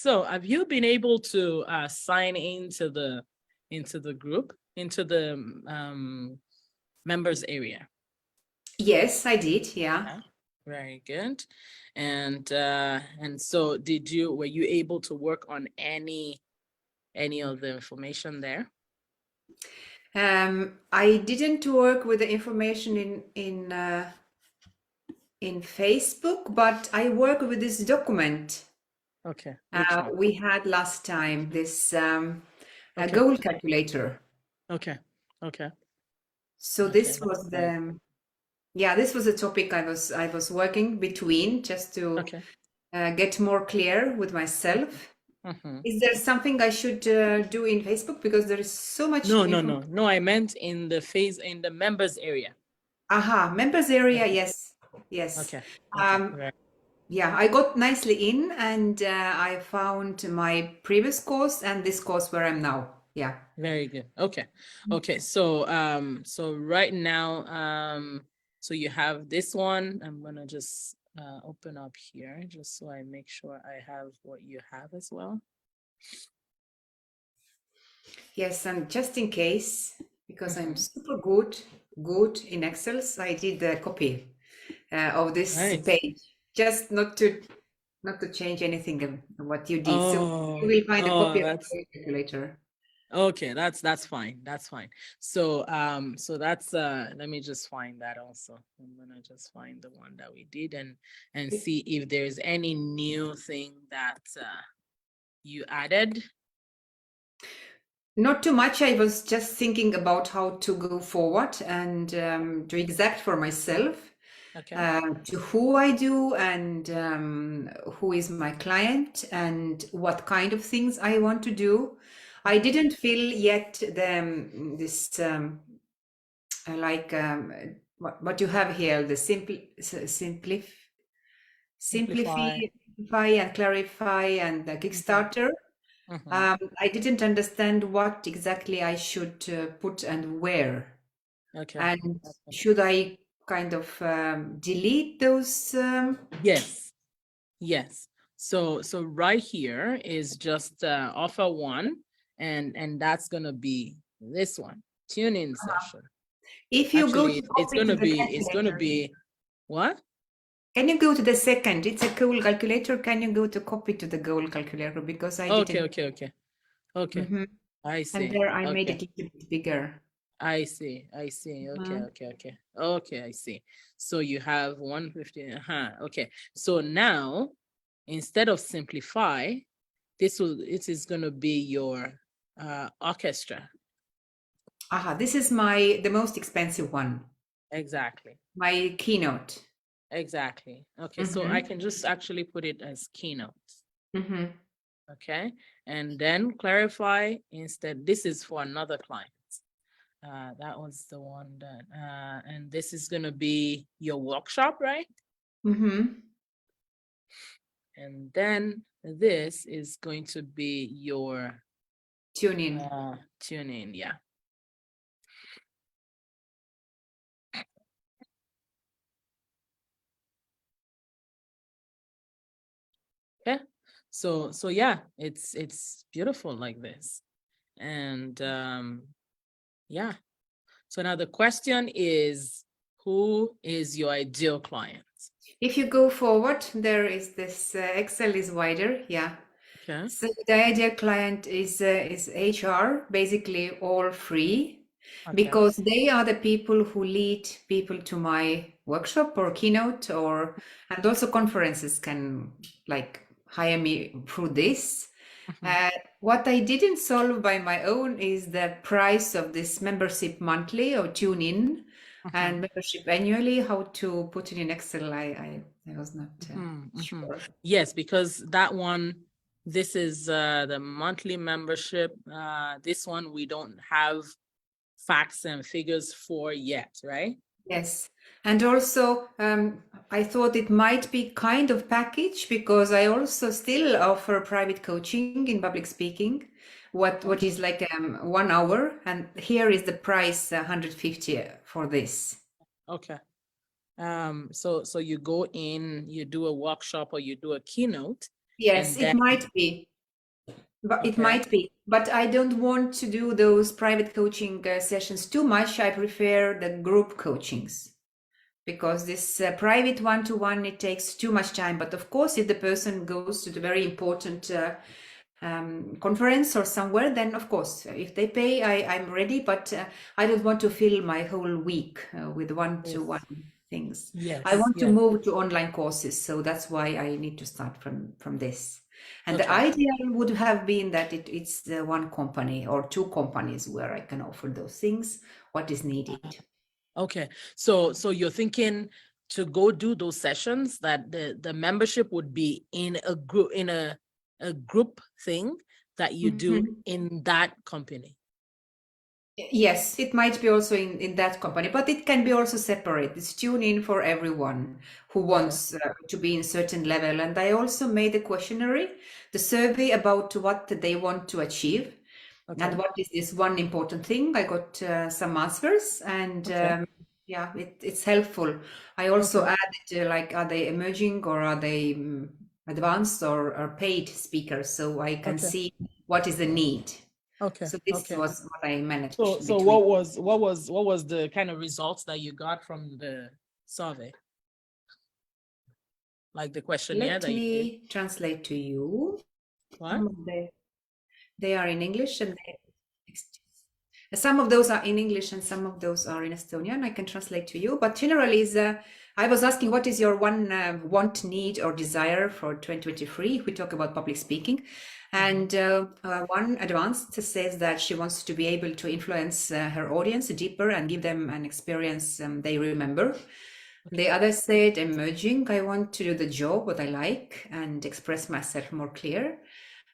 So have you been able to sign into the group, into the members area? Yes, I did. Yeah. Yeah, very good. And so were you able to work on any of the information there? I didn't work with the information in Facebook, but I work with this document Okay. Which one? we had last time, this Okay. goal calculator. Okay. Okay. So Okay, this was that's this was a topic I was working between, just to okay. get more clear with myself. Mhm. Is there something I should do in Facebook, because there is so much No. information? No, I meant in the members area. Aha, members area. Okay. Yes. Okay. Okay. Um, Right. yeah, I got nicely in, and I found my previous course and this course where I'm now. Yeah. Very good. Okay. Okay. So so right now so you have this one. I'm gonna just open up here just so I make sure I have what you have as well. Yes, and just in case, because I'm Mhm. super good in Excel, so I did the copy of this Nice. page, just not to change anything of what you did. So you will find a copy of the calculator. Okay, that's fine. That's fine. So so that's let me just find that also. I'm gonna just find the one that we did and see if there's any new thing that you added. Not too much. I was just thinking about how to go forward and to exact for myself Okay. to who I do, and who is my client, and what kind of things I want to do. I didn't feel yet this like what you have here, the simplify and clarify and the Kickstarter. I didn't understand what exactly I should put and where. Okay. And should I kind of delete those? Yes. So right here is just offer one, and that's gonna be this one, tuning session. If you Actually, go to it's gonna be what? Can you go to the second? It's a goal calculator. Can you go to copy to the goal calculator? Because I didn't. Okay. I see. And there I made it a little bit bigger. I see. Okay, I see. So you have 150. Okay. So now, instead of simplify, it is gonna be your orchestra. This is the most expensive one. Exactly. My keynote. Exactly. Okay, so I can just actually put it as keynote. Okay, and then clarify instead. This is for another client. That was the one that, and this is gonna be your workshop, right? And then this is going to be your tuning. Tuning, yeah. Okay, so yeah, it's beautiful like this, and yeah. So now the question is, who is your ideal client? If you go forward, there is this Excel is wider, yeah. Okay. So the ideal client is HR, basically all free, because they are the people who lead people to my workshop or keynote, and also conferences can like hire me through this. What I didn't solve by my own is the price of this membership monthly or tune in and membership annually. How to put it in Excel, I was not sure. Yes, because that one, this is the monthly membership. This one we don't have facts and figures for yet, right? Yes. And also, I thought it might be kind of package, because I also still offer private coaching in public speaking, what is like 1 hour. And here is the price, 150 for this. Okay. So you go in, you do a workshop or you do a keynote. Yes, it might be. But it Okay. might be, but I don't want to do those private coaching sessions too much. I prefer the group coachings because this private one-to-one, it takes too much time. But of course, if the person goes to the very important conference or somewhere, then of course, if they pay, I'm ready, but I don't want to fill my whole week with Yes. one-to-one things. I Yes. want to Yes. move to online courses, so that's why I need to start from this. And the Okay. idea would have been that it's the one company or two companies where I can offer those things, what is needed. Okay. So you're thinking to go do those sessions that the membership would be in a group thing that you do Mhm. in that company. Yes, it might be also in that company, but it can be also separate. It's tune in for everyone who wants to be in certain level. And I also made a questionnaire, the survey about what they want to achieve Okay. and what is this one important thing. I got some answers, and Okay. yeah, it's helpful. I also Okay. added like, are they emerging or are they advanced or paid speakers, so I can Okay. see what is the need. Okay. So this Okay. was what I managed So between. what was the kind of results that you got from the survey? Like the questionnaire Let that you did? me translate to you. What? Some of they are in English, and some of those are in English and some of those are in Estonian. I can translate to you, but generally is I was asking what is your one want, need, or desire for 2023 if we talk about public speaking. And one advanced says that she wants to be able to influence her audience deeper and give them an experience they remember. The other said emerging, I want to do the job what I like and express myself more clear.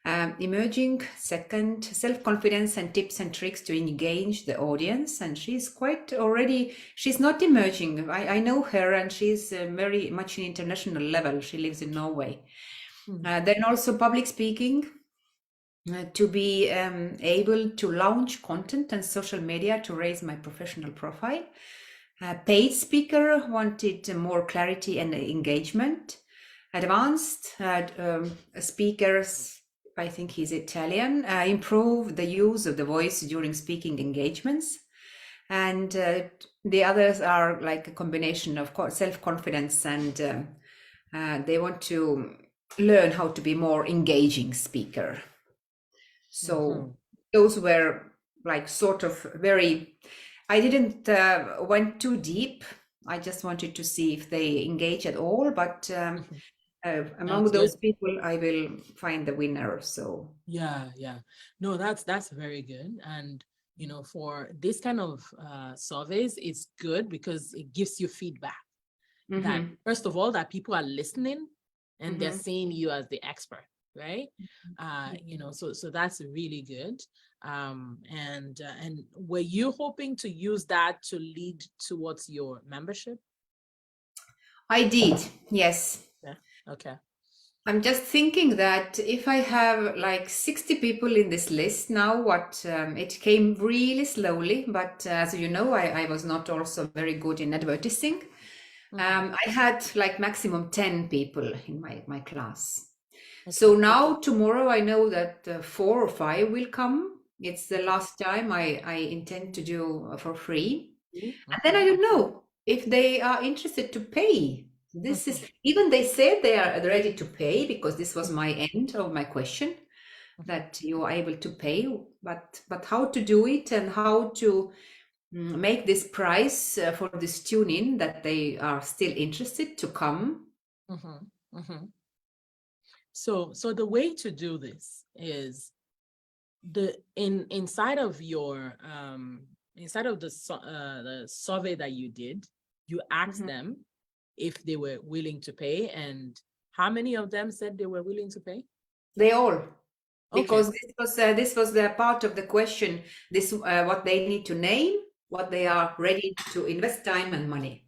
Emerging, second, self-confidence and tips and tricks to engage the audience. And she's quite already, she's not emerging. I know her, and she's very much in international level. She lives in Norway. Then also public speaking, to be able to launch content and social media to raise my professional profile. Paid speaker wanted more clarity and engagement. Advanced speakers, I think he's Italian, improve the use of the voice during speaking engagements. And the others are like a combination of self-confidence, and they want to learn how to be more engaging speaker. So those were like sort of very, I didn't went too deep. I just wanted to see if they engage at all, but among That's those good. people, I will find the winner. So Yeah, yeah. No, that's very good. And you know, for this kind of surveys, it's good because it gives you feedback that first of all, that people are listening and they're seeing you as the expert, right? You know, so that's really good. And were you hoping to use that to lead towards your membership? I did, yes. Yeah. Okay. I'm just thinking that if I have like 60 people in this list now, what it came really slowly, but as you know, I was not also very good in advertising. I had like maximum 10 people in my class. So Okay. now tomorrow I know that 4 or 5 will come. It's the last time I intend to do for free. And then I don't know if they are interested to pay. This is even they said they are ready to pay, because this was my end of my question, that you are able to pay, but how to do it and how to make this price for this tune-in that they are still interested to come. So the way to do this is inside of your inside of the survey that you did, you asked them if they were willing to pay, and how many of them said they were willing to pay? They all, Okay. because this was the part of the question. This what they need to name, what they are ready to invest time and money.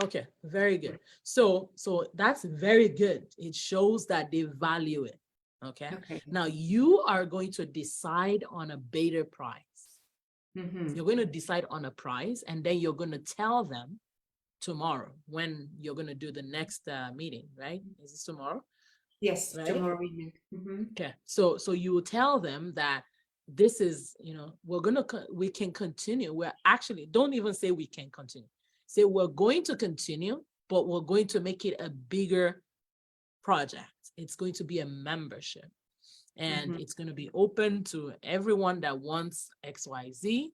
Okay, very good. So that's very good. It shows that they value it. Okay. Now you are going to decide on a better price. You're going to decide on a price, and then you're going to tell them tomorrow when you're going to do the next meeting, right? Is this tomorrow? Yes, right? tomorrow evening. Okay. So you will tell them that this is, we can continue. We're actually, don't even say we can continue. Say we're going to continue, but we're going to make it a bigger project. It's going to be a membership, and it's going to be open to everyone that wants XYZ.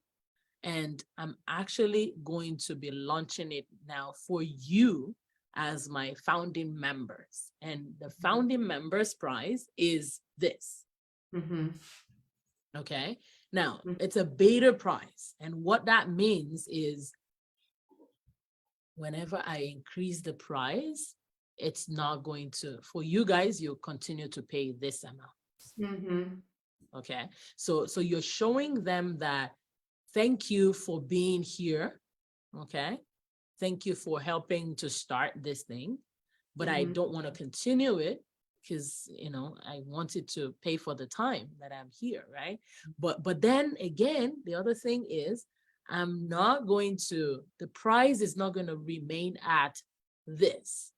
And I'm actually going to be launching it now for you as my founding members. And the founding members prize is this. Okay. Now it's a beta prize. And what that means is whenever I increase the price, it's not going to, for you guys, you'll continue to pay this amount. Okay. So you're showing them that thank you for being here. Okay. Thank you for helping to start this thing, but I don't want to continue it because, I wanted to pay for the time that I'm here, right? But then again, the other thing is I'm not going to, the price is not going to remain at this.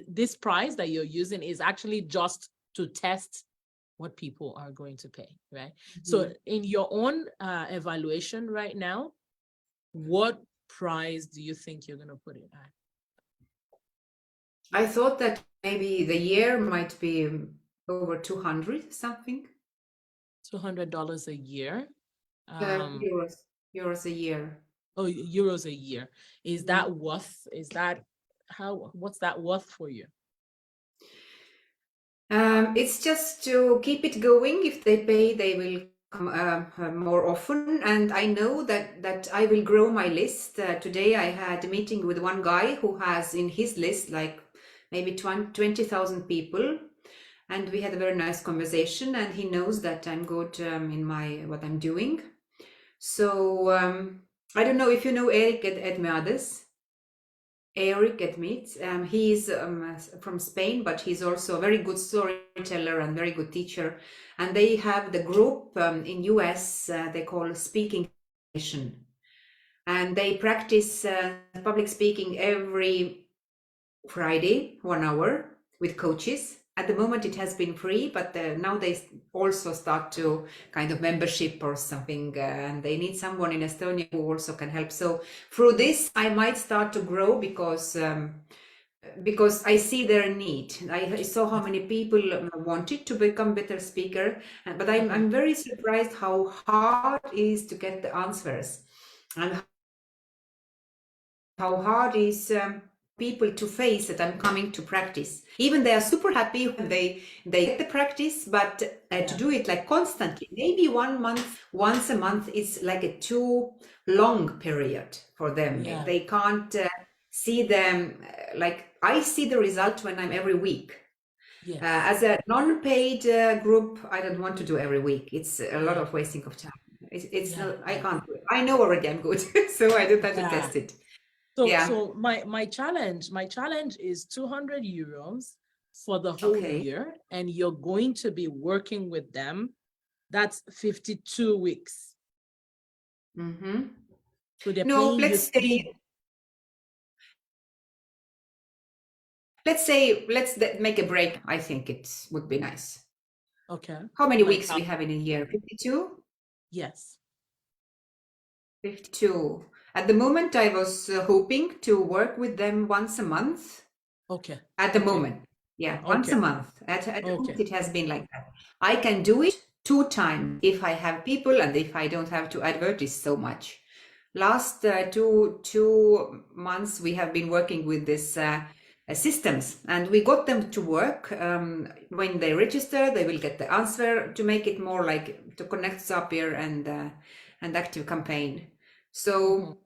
This price that you're using is actually just to test what people are going to pay, right? So in your own evaluation right now, what price do you think you're going to put it at? I thought that maybe the year might be over 200 something. $200 a year? Euros a year. Oh, euros a year. Is that worth, what's that worth for you? It's just to keep it going. If they pay, they will come more often. And I know that I will grow my list. Today I had a meeting with one guy who has in his list like maybe 20,000 people. And we had a very nice conversation, and he knows that I'm good in what I'm doing. So I don't know if you know Eric Edmeades. Eric Edmeades. He's from Spain, but he's also a very good storyteller and very good teacher. And they have the group in US they call Speaking Nation. And they practice public speaking every Friday, 1 hour with coaches. At the moment it has been free, but now they also start to kind of membership or something, and they need someone in Estonia who also can help. So through this I might start to grow because I see their need. I saw how many people wanted to become better speaker, but I'm very surprised how hard it is to get the answers, and how hard is people to face that I'm coming to practice. Even they are super happy when they get the practice, but to do it like constantly, maybe 1 month, once a month, is like a too long period for them. They can't see them, like I see the result when I'm every week. As a non-paid group, I don't want to do every week. It's a lot of wasting of time. It's not, I can't do it. I know already I'm good, so I don't have to test it. So my challenge is 200 euros for the whole year, and you're going to be working with them. That's 52 weeks. So they're paying you. Let's make a break. I think it would be nice. Okay. How many weeks we have in a year? 52? Yes. 52. At the moment, I was hoping to work with them once a month. Okay. At the moment. Yeah, once a month. At the moment, it has been like that. I can do it 2 times if I have people and if I don't have to advertise so much. Last 2 months, we have been working with this systems, and we got them to work. When they register, they will get the answer to make it more like to connect Zapier and Active Campaign. So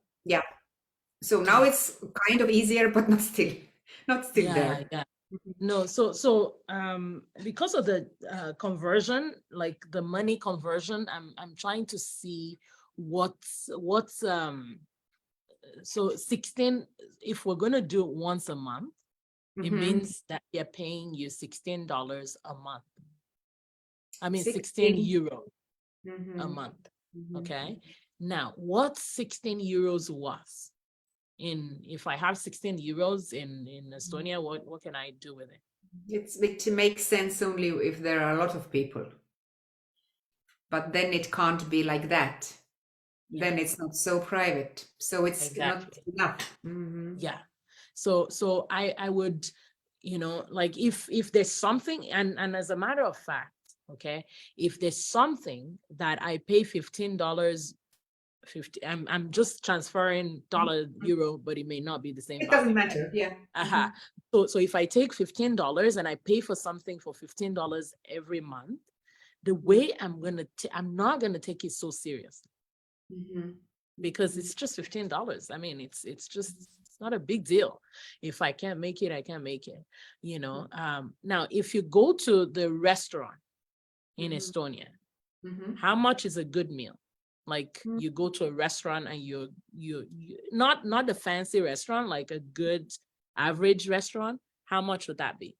so now it's kind of easier, but not still there. No, so because of the conversion, like the money conversion, I'm trying to see what's so 16, if we're gonna do it once a month, it means that they're paying you $16 a month. I mean 16 euro a month. Okay. Now, what's 16 euros worth? If I have 16 euros in Estonia, what can I do with it? It makes sense only if there are a lot of people, but then it can't be like that. Yeah, Then it's not so private, so it's not exactly. enough. Mhm. Yeah. So I would, like if there's something, and as a matter of fact, okay, if there's something that I pay $15, 50, I'm just transferring dollar euro, but it may not be the same It doesn't value, right? matter. Yeah. Uh-huh. So if I take $15 and I pay for something for $15 every month, the way I'm not gonna take it so seriously, Mhm. because it's just $15. I mean, it's not a big deal. If I can't make it, I can't make it. Now if you go to the restaurant in Mhm. Estonia, Mhm. how much is a good meal? Like Mhm. you go to a restaurant and you not a fancy restaurant, like a good average restaurant, how much would that be?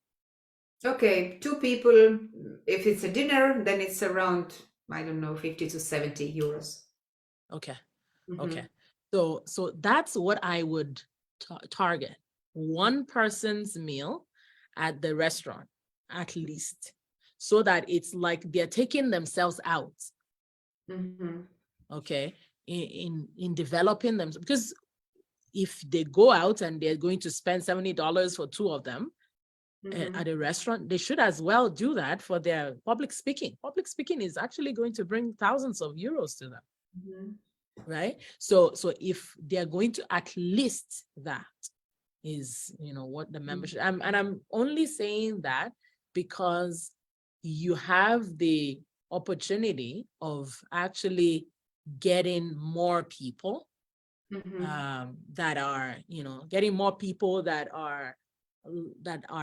Okay, two people. If it's a dinner, then it's around, I don't know, 50 to 70 euros. Okay. Okay. Mhm. So that's what I would target. One person's meal at the restaurant, at least, so that it's like they're taking themselves out, Mhm. okay, in developing them. Because if they go out and they're going to spend $70 for two of them at Mhm. a restaurant, they should as well do that for their public speaking. Public speaking is actually going to bring thousands of euros to them. Mhm. Right? So if they're going to at least that is, what the membership, and I'm only saying that because you have the opportunity of actually getting more people Mhm. that are, getting more people that are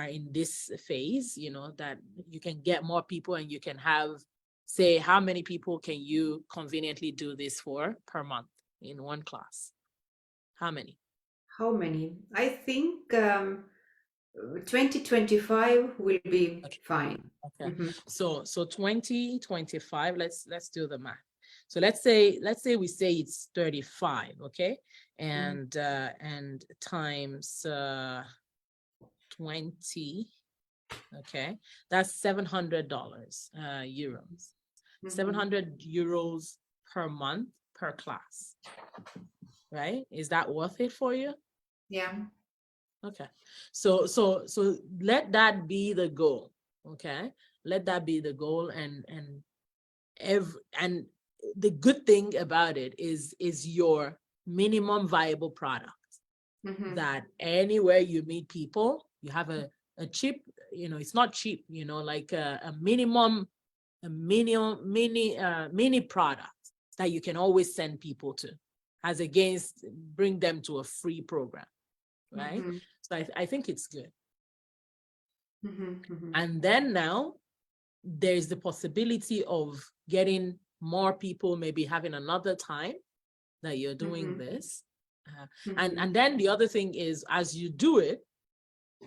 in this phase, that you can get more people and you can have, say, how many people can you conveniently do this for per month in one class? How many? How many? I think 2025 will be Okay. fine. Okay. Mhm. So 2025, let's do the math. So let's say we say it's 35, okay? Mhm. And times 20, okay? That's $700 euros. Mhm. 700 euros per month per class, right? Is that worth it for you? Yeah. Okay. So let that be the goal. Okay. Let that be the goal. And the good thing about it is your minimum viable product, Mhm. that anywhere you meet people, you have a cheap, it's not cheap, like a minimum, mini product that you can always send people to, as against bring them to a free program, right? Mhm. So I think it's good. Mhm. Mhm. And then now there's the possibility of getting more people, maybe having another time that you're doing Mhm. this. And Mhm. and then the other thing is, as you do it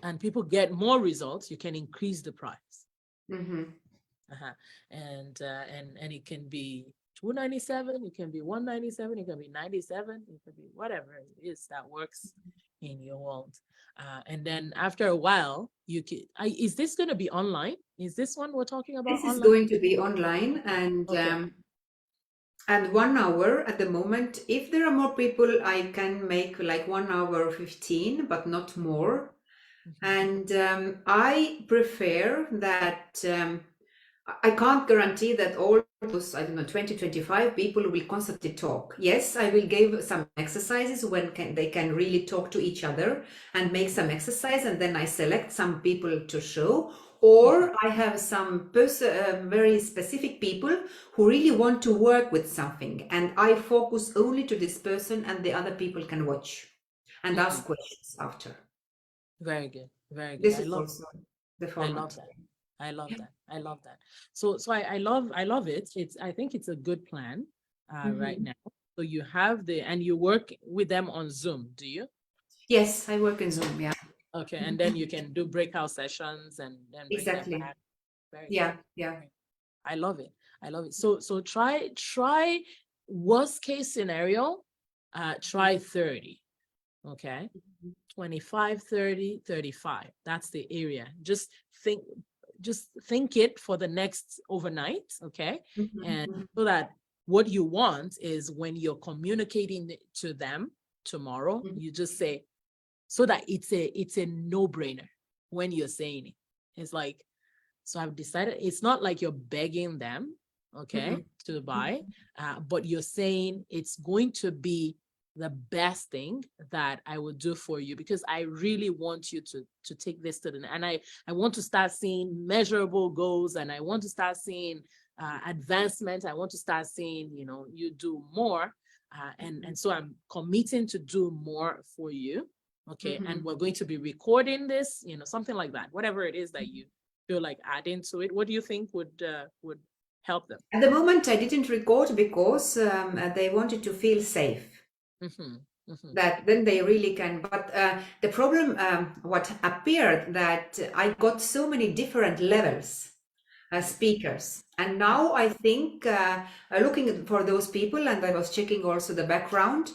and people get more results, you can increase the price. Mhm. Uh-huh. And it can be 297, it can be 197, it can be 97, it can be whatever it is that works in your world. And then after a while, is this going to be online? Is this one we're talking about This is online? going to be online, Okay. Okay. and 1 hour at the moment. If there are more people, I can make like 1 hour 15, but not more. Mhm. And I prefer that. I can't guarantee that all those, I don't know, 20-25 people will constantly talk. Yes, I will give some exercises when they can really talk to each other and make some exercise, and then I select some people to show. Okay. Or I have some very specific people who really want to work with something, and I focus only to this person, and the other people can watch and Mhm. ask questions after. Very good. Very good. This is also the I love format. that. I love that. I love that. So I love it. I think it's a good plan right Mhm. now. So you have and you work with them on Zoom, do you? Yes, I work in Zoom. Yeah. Okay, and then you can do breakout sessions and then bring them Exactly. back. Very good. Yeah, yeah. Right. I love it. I love it. So try worst case scenario, try 30. Okay. 25, 30, 35. That's the area. Just think it for the next overnight, okay? And so that what you want is when you're communicating to them tomorrow, you just say, so that it's a no-brainer when you're saying it. It's like, so I've decided, it's not like you're begging them, okay, to buy, but you're saying it's going to be the best thing that I will do for you, because I really want you to take this to the, and I want to start seeing measurable goals, and I want to start seeing advancement. I want to start seeing, you know, you do more, and so I'm committing to do more for you, okay? And we're going to be recording this, you know, something like that, whatever it is that you feel like adding to it. What do you think would help them? At the moment, I didn't record because they wanted to feel safe. That then they really can. But the problem, what appeared, that I got so many different levels speakers, and now I think looking for those people, and I was checking also the background.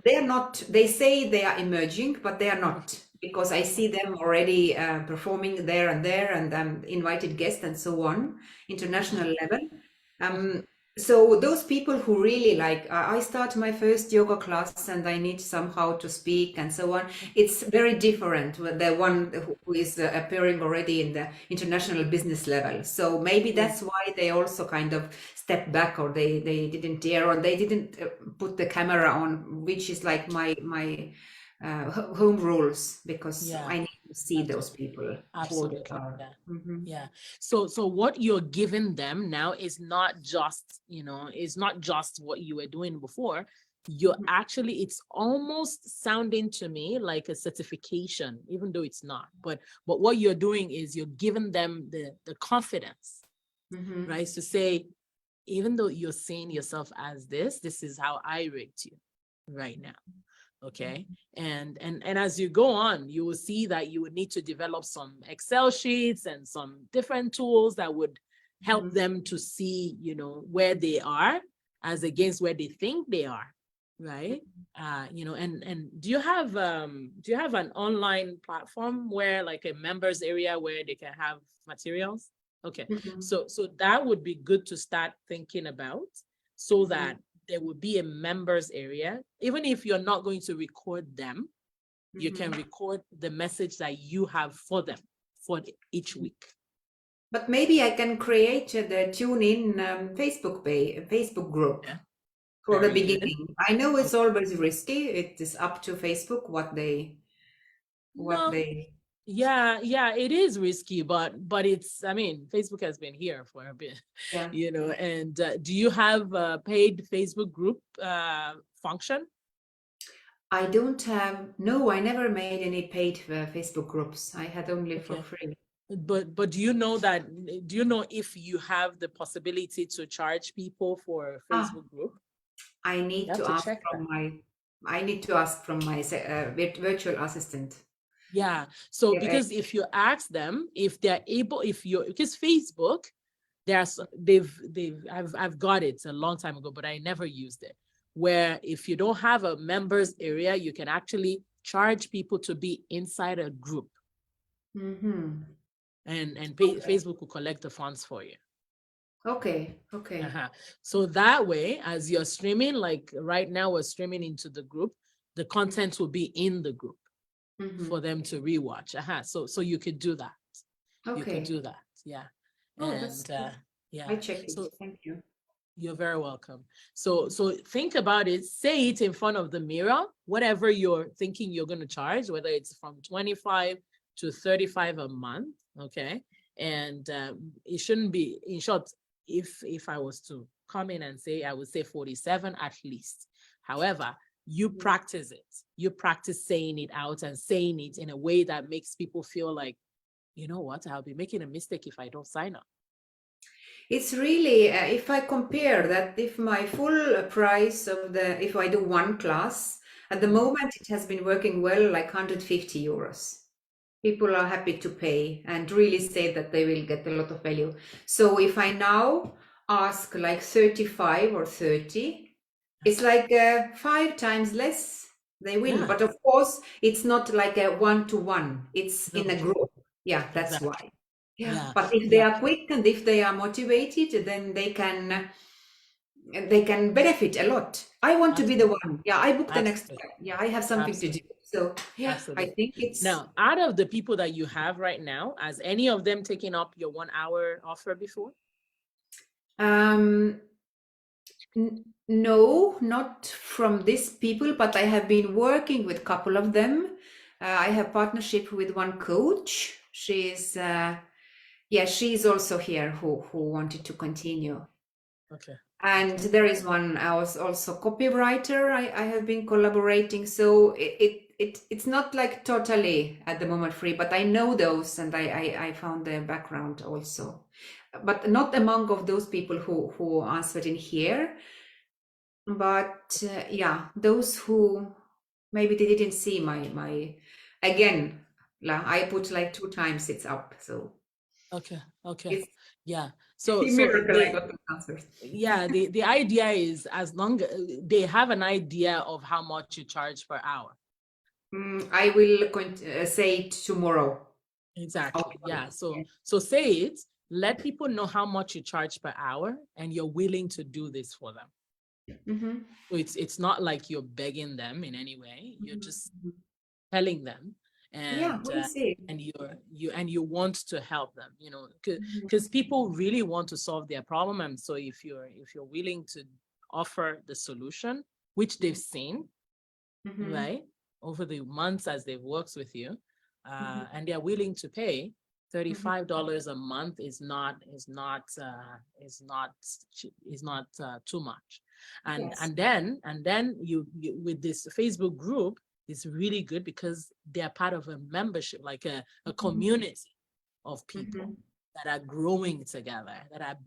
They are not. They say they are emerging, but they are not, because I see them already performing there and invited guests and so on, international level. So those people who really like, I start my first yoga class and I need somehow to speak and so on. It's very different with the one who is appearing already in the international business level. So maybe that's why they also kind of stepped back, or they didn't dare, or they didn't put the camera on, which is like my home rules, because I need to see those people. Absolutely. Yeah. So what you're giving them now is not just, you know, is not just what you were doing before. You're actually, it's almost sounding to me like a certification, even though it's not. But what you're doing is you're giving them the confidence, right? To say, even though you're seeing yourself as this is how I rate you right now. Okay. And as you go on, you will see that you would need to develop some Excel sheets and some different tools that would help them to see, you know, where they are as against where they think they are. Right. You know, and do you have an online platform where, like, a members area where they can have materials? Okay. So that would be good to start thinking about, so that there will be a members area. Even if you're not going to record them, you can record the message that you have for them for each week. But maybe I can create the TuneIn Facebook group for the beginning. Good. I know it's always risky. It is up to Facebook what they. Yeah, it is risky, but it's, I mean, Facebook has been here for a bit, you know. And do you have a paid Facebook group function? I don't have, no, I never made any paid Facebook groups. I had only for free. But do you know if you have the possibility to charge people for a Facebook group? I need to ask from my virtual assistant. Yeah. So because if you ask them if they're able, because Facebook, I've got it a long time ago, but I never used it, where if you don't have a members area, you can actually charge people to be inside a group. And Facebook will collect the funds for you. Okay. So that way, as you're streaming, like right now we're streaming into the group, the content will be in the group. For them to rewatch. So you could do that. You could do that. Yeah. I check it. So, thank you. You're very welcome. So think about it. Say it in front of the mirror, whatever you're thinking you're going to charge, whether it's from 25 to 35 a month. Okay. And it shouldn't be, in short, if I was to come in and say, I would say 47 at least. However, you practice it. You practice saying it out and saying it in a way that makes people feel like, you know what, I'll be making a mistake if I don't sign up. It's really, if I compare that, if my full price of if I do one class, at the moment it has been working well, like 150 euros. People are happy to pay and really say that they will get a lot of value. So if I now ask like 35 or 30, it's like 5 times less. They will. Yeah. But of course, it's not like a one-to-one. It's in a No. group. Yeah, that's Exactly. why. Yeah. Yeah. But if they are quick and if they are motivated, then they can benefit a lot. I want to be the one. Yeah, I book the next Absolutely. one. Yeah, I have something to do. So yeah, I Absolutely. think it's Now, out of the people that you have right now, has any of them taken up your 1 hour offer before? No, not from these people, but I have been working with a couple of them. I have partnership with one coach. She's she's also here who wanted to continue. Okay. And there is one, I was also copywriter. I have been collaborating. So it's not like totally at the moment free, but I know those and I found their background also. But not among of those people who answered in here. But yeah, those who maybe they didn't see my again, I put like 2 times it's up. So Okay. it's Yeah. So miracle I got the answers. yeah, the idea is as long they have an idea of how much you charge per hour. I will say it tomorrow. Exactly. Okay. Yeah. So say it, let people know how much you charge per hour and you're willing to do this for them. Mm-hmm. So it's not like you're begging them in any way. You're just telling them Yeah, we'll see. and you want to help them, because people really want to solve their problem. And so if you're willing to offer the solution, which they've seen, right, over the months as they've worked with you, and they're willing to pay, $35 a month is not too much. And Yes. and then you with this Facebook group, it's really good because they're part of a membership, like a community of people that are growing together, that are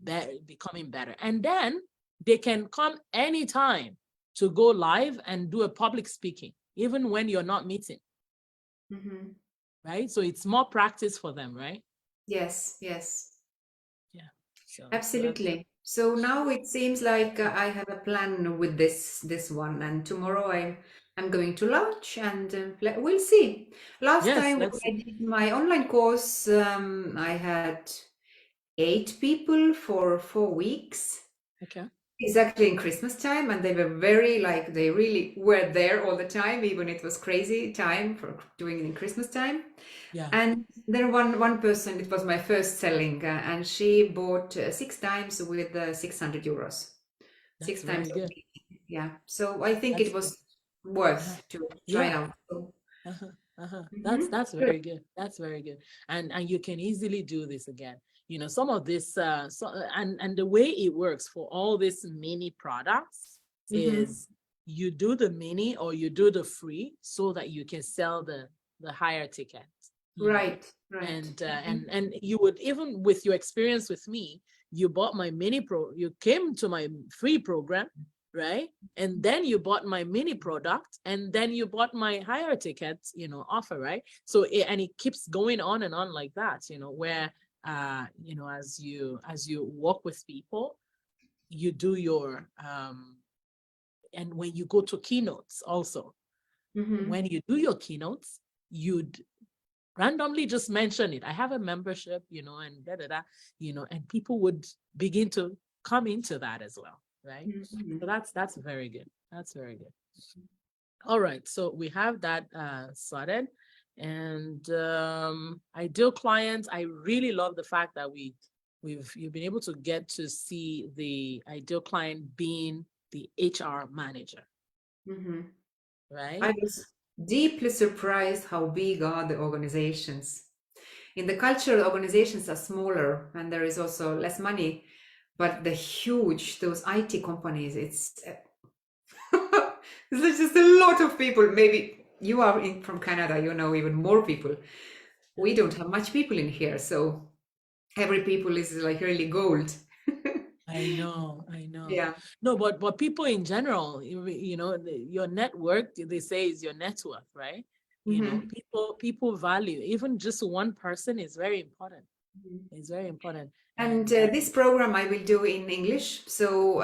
becoming better. And then they can come anytime to go live and do a public speaking, even when you're not meeting. Right? So it's more practice for them, right? Yes. Yeah. So Absolutely. So now it seems like I have a plan with this one, and tomorrow I'm going to launch, and we'll see. Last time when I did my online course, I had 8 people for 4 weeks. Okay. Exactly in Christmas time, and they were they really were there all the time, even it was crazy time for doing it in Christmas time. Yeah. And there one person, it was my first selling, and she bought 6 times with 600 euros. That's 6 times. good. Yeah. So I think it was worth to try out. So, That's very good. That's very good. And you can easily do this again. Some of this and the way it works for all these mini products is you do the mini or you do the free so that you can sell the higher ticket. Right. And you would, even with your experience with me, you bought my you came to my free program, right? And then you bought my mini product, and then you bought my higher ticket, offer, right? So and it keeps going on and on like that, where as you work with people, you do your and when you go to keynotes also, when you do your keynotes, you'd randomly just mention it. I have a membership, and and people would begin to come into that as well, right? So that's very good. That's very good. All right, so we have that sorted. And ideal clients, I really love the fact that you've been able to get to see the ideal client being the HR manager, right? I was deeply surprised how big are the organizations. In the culture, organizations are smaller and there is also less money, but those IT companies, it's there's just a lot of people. Maybe you are from Canada, even more people. We don't have much people in here, so every people is like really gold. I know. Yeah. No, but people in general, your network, they say, is your net worth, right? People value, even just one person is very important. It's very important. And this program I will do in English. So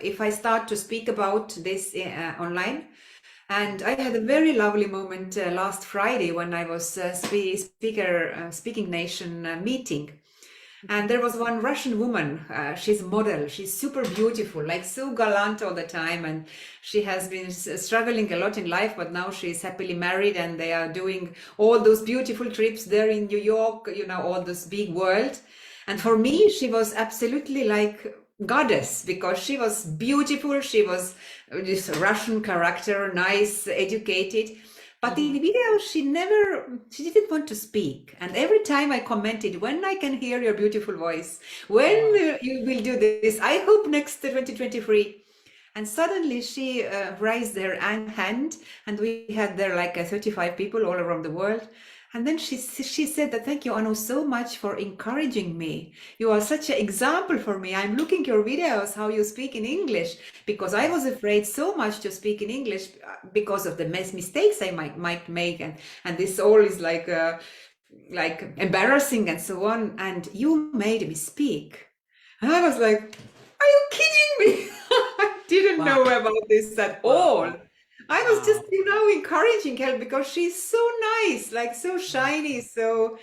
if I start to speak about this online, And I had a very lovely moment last Friday when I was speaking nation meeting. And there was one Russian woman, she's a model, she's super beautiful, like so gallant all the time. And she has been struggling a lot in life, but now she's happily married and they are doing all those beautiful trips there in New York, you know, all this big world. And for me, she was absolutely like goddess because she was beautiful. She was this Russian character, nice, educated. But in the video, she didn't want to speak. And every time I commented, when I can hear your beautiful voice, when you will do this, I hope next 2023. And suddenly she raised her hand, and we had there like 35 people all around the world. And then she said that, thank you, Anu, so much for encouraging me. You are such an example for me. I'm looking your videos, how you speak in English, because I was afraid so much to speak in English because of the mistakes I might make. And this all is like embarrassing and so on. And you made me speak. And I was like, are you kidding me? I didn't know about this at all. I was just, you know, encouraging her because she's so nice, like so shiny. So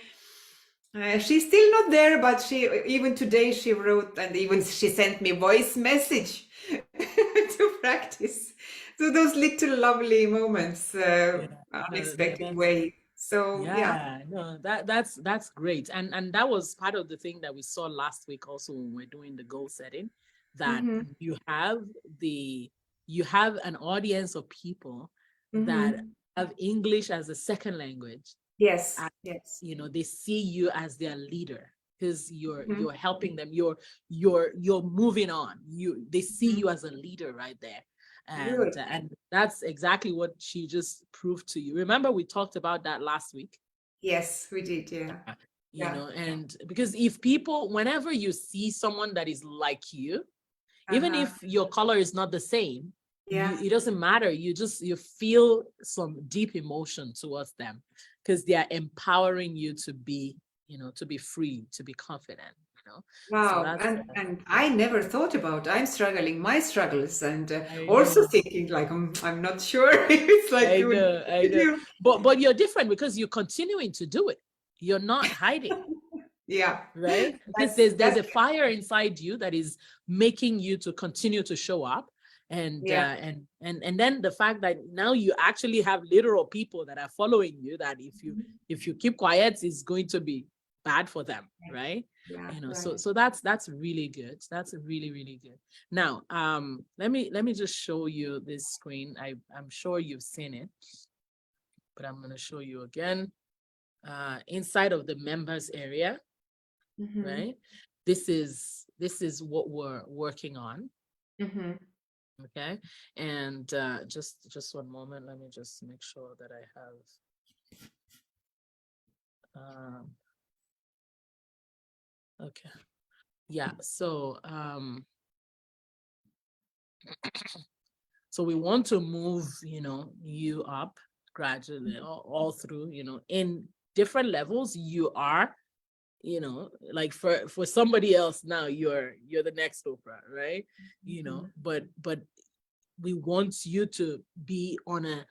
she's still not there, but even today she wrote and even she sent me voice message to practice. So those little lovely moments, unexpected way. So no, that's great. And that was part of the thing that we saw last week also when we're doing the goal setting, that you have an audience of people that have English as a second language. Yes. And, yes. you know, they see you as their leader because you're helping them. You're moving on. They see you as a leader right there. And that's exactly what she just proved to you. Remember, we talked about that last week. Yes, we did. Yeah. You know, and because if people, whenever you see someone that is like you, even if your color is not the same, it doesn't matter. You feel some deep emotion towards them because they are empowering you to be, you know, to be free, to be confident. You know? Wow. So and I never thought about I'm struggling my struggles and also thinking like I'm not sure. It's like I know. But you're different because you're continuing to do it. You're not hiding. Yeah. Right. Because there's a fire inside you that is making you to continue to show up. And then the fact that now you actually have literal people that are following you, that if you keep quiet, is going to be bad for them, right? You know, so that's really good. That's really, really good. Now, let me just show you this screen. I'm sure you've seen it, but I'm going to show you again. Inside of the members area, right? This is what we're working on. Okay, and just one moment. Let me just make sure that I have. Okay, yeah. So so we want to move, you know, you up gradually, all through, you know, in different levels. You are, you know, like for somebody else now, you're the next Oprah, right? You know, but we want you to be on a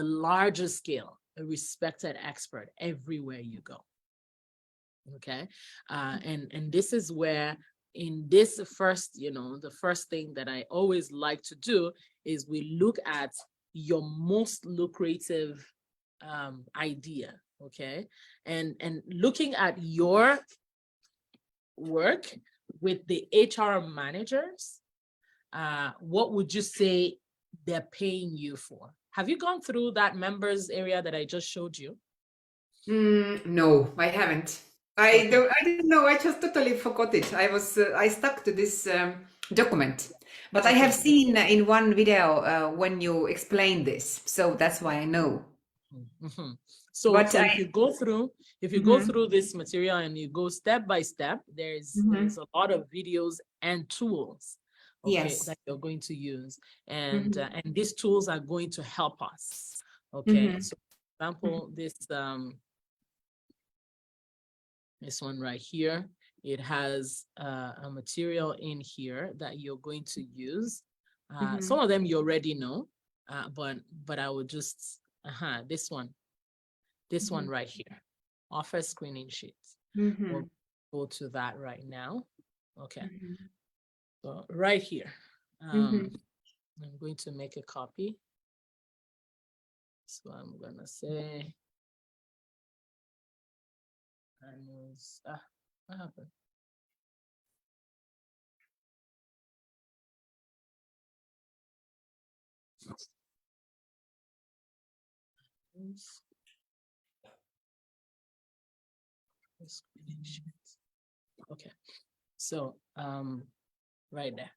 larger scale, a respected expert everywhere you go. Okay. And this is where, in this first, you know, the first thing that I always like to do is we look at your most lucrative idea. Okay. And looking at your work with the HR managers, what would you say they're paying you for? Have you gone through that members area that I just showed you? No, I haven't. I didn't know. I just totally forgot it. I stuck to this document, but I have seen in one video when you explain this, so that's why I know. So if you go through this material and you go step by step, there's a lot of videos and tools, that you're going to use, and these tools are going to help us. Okay, so for example, this one right here, it has a material in here that you're going to use. Some of them you already know, but I would just, this one right here, offer screening sheets. We'll go to that right now. Okay. So right here, I'm going to make a copy. So I'm gonna say, what happened? Okay, so right there.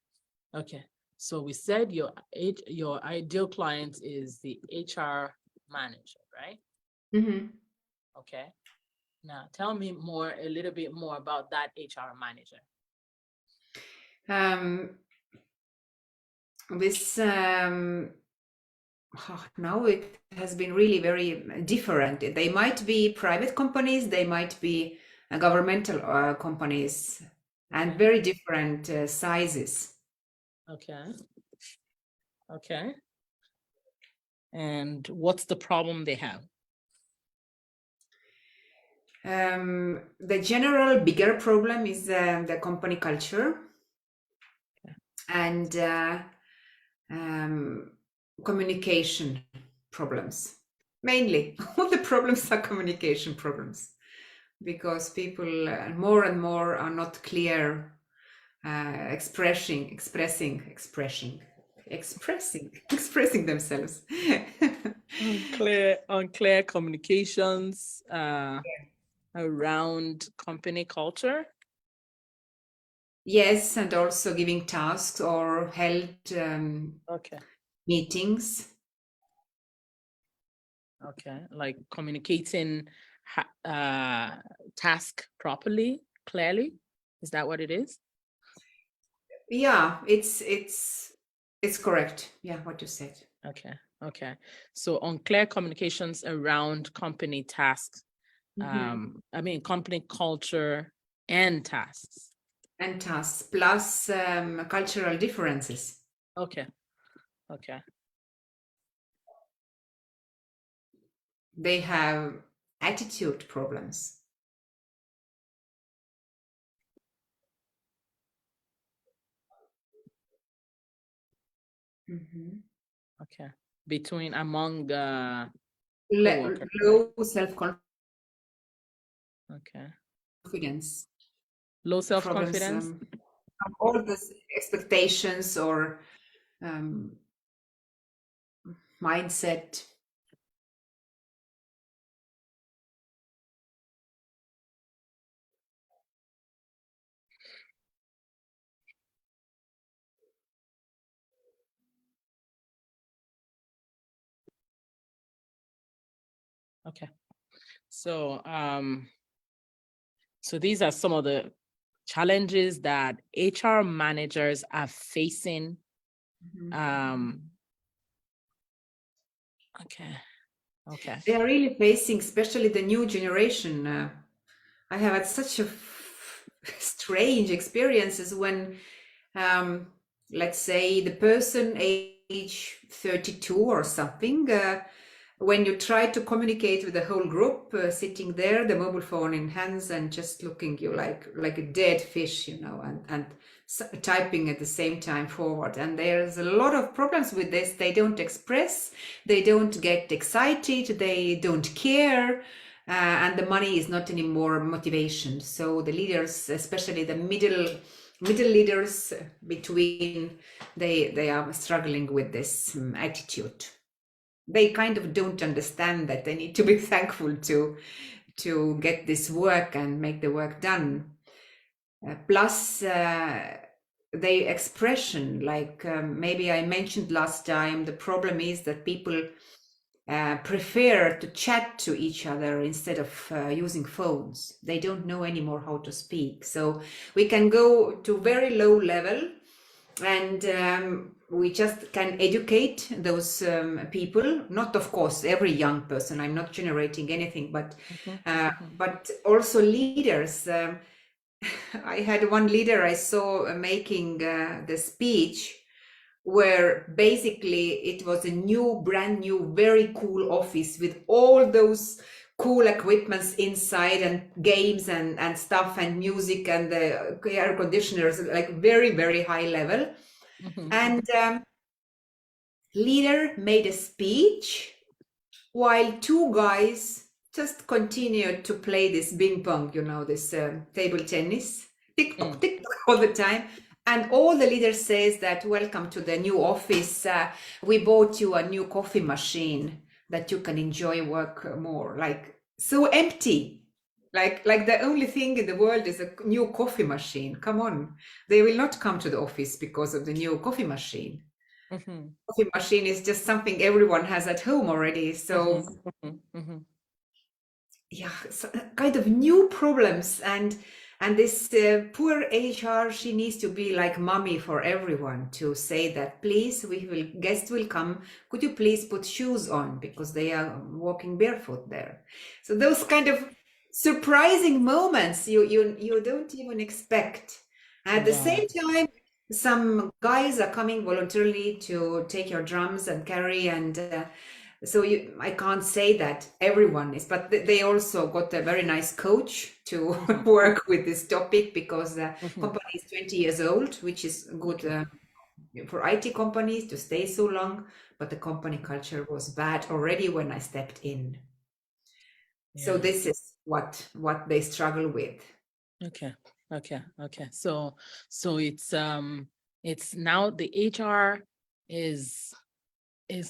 Okay, so we said your ideal client is the HR manager, right? Okay. Now tell me a little bit more about that HR manager. This now it has been really very different. They might be private companies, they might be governmental companies, and very different sizes. Okay. Okay. And what's the problem they have? The general bigger problem is the company culture and communication problems. Mainly, all the problems are communication problems because people more and more are not clear expressing themselves. Unclear communications around company culture. Yes, and also giving tasks or held meetings. Okay, like communicating task properly, clearly. Is that what it is? Yeah, it's correct. Yeah, what you said. Okay, okay. So unclear communications around company tasks. I mean, company culture and tasks. And tasks plus cultural differences. Okay, okay. They have attitude problems. Okay. Among low self-confidence. Okay. Confidence. Low self-confidence. All these expectations or mindset. Okay. So so these are some of the challenges that HR managers are facing. Okay. They are really facing, especially the new generation. I have had such a strange experiences when, let's say, the person age 32 or something, when you try to communicate with the whole group, sitting there, the mobile phone in hands and just looking you like a dead fish, and typing at the same time forward. And there's a lot of problems with this. They don't express, they don't get excited, they don't care. And the money is not anymore motivation. So the leaders, especially the middle leaders between, they are struggling with this attitude. They kind of don't understand that they need to be thankful to get this work and make the work done. Plus the expression, like maybe I mentioned last time, the problem is that people prefer to chat to each other instead of using phones. They don't know anymore how to speak. So we can go to very low level and we just can educate those people. Not, of course, every young person. I'm not generating anything, but also leaders. I had one leader I saw making the speech where basically it was a new, brand new, very cool office with all those cool equipments inside and games and stuff and music and the air conditioners, like very, very high level. And leader made a speech while two guys just continued to play this ping pong, this table tennis, tick tock, all the time. And all the leader says that, welcome to the new office. We bought you a new coffee machine that you can enjoy work more. Like, so empty. Like the only thing in the world is a new coffee machine. Come on. They will not come to the office because of the new coffee machine. Coffee machine is just something everyone has at home already. So yeah, so kind of new problems, and this poor HR, she needs to be like mommy for everyone, to say that, please, guests will come, could you please put shoes on because they are walking barefoot there. So those kind of surprising moments you don't even expect. At the same time, some guys are coming voluntarily to take your drums and carry, and so I can't say that everyone is, but they also got a very nice coach to work with this topic, because the company is 20 years old, which is good for IT companies to stay so long, but the company culture was bad already when I stepped in. So this is what they struggle with. Okay. So it's now the HR is